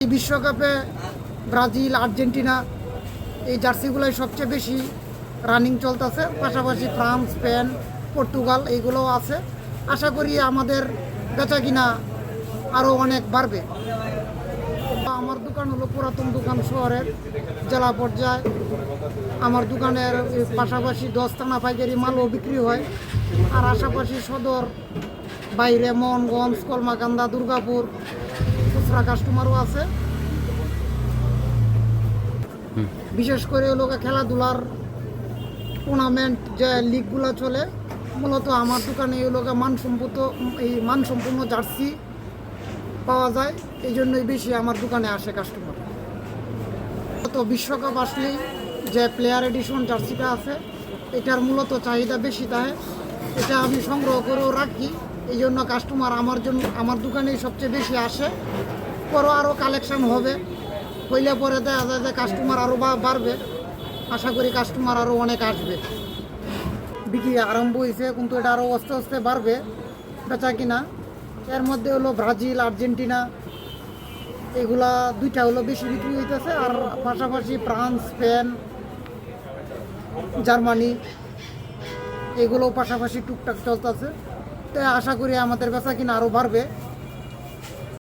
এই বিশ্বকাপে Brazil, Argentina এই জার্সিগুলোই সবচেয়ে বেশি রানিং চলতেছে, পাশাপাশি ফ্রান্স, স্পেন, পর্তুগাল এইগুলোও আছে। আশা করি আমাদের বেচাকিনা আরও অনেক বাড়বে। আমার দোকান হলো পুরাতন দোকান, শহরের জেলা পর্যায়ে। আমার দোকানের পাশাপাশি 10 থানা পাইকারি মালও বিক্রি হয়, আর আশাপাশি সদর, বাইরে মোহনগঞ্জ, কলমাকান্দা, দুর্গাপুর খুচরা কাস্টমারও আছে। বিশেষ করে লোকে খেলাধুলার টুর্নামেন্ট যে লিগগুলো চলে, মূলত আমার দোকানে এই লোকে মানসম্পন্ন জার্সি পাওয়া যায়, এই জন্যই বেশি আমার দোকানে আসে কাস্টমার। তো বিশ্বকাপ আসলেই যে প্লেয়ার এডিশন জার্সিটা আছে, এটার মূলত চাহিদা বেশি থাকে। এটা আমি সংগ্রহ করেও রাখি, এই জন্য কাস্টমার আমার দোকানেই সবচেয়ে বেশি আসে। পরও আরও কালেকশন হইলে পরে দেখা যায় যে কাস্টমার আরও বাড়বে। আশা করি কাস্টমার আরও অনেক আসবে। বিক্রি আরম্ভ হয়েছে, কিন্তু এটা আরও আস্তে আস্তে বাড়বে বেচা কিনা। এর মধ্যে হলো ব্রাজিল, আর্জেন্টিনা এগুলা দুইটা হলো বেশি বিক্রি হইতেছে, আর পাশাপাশি ফ্রান্স, স্পেন, জার্মানি এগুলোও পাশাপাশি টুকটাক চলতেছে। তো আশা করি আমাদের বেচা কিনা আরও বাড়বে।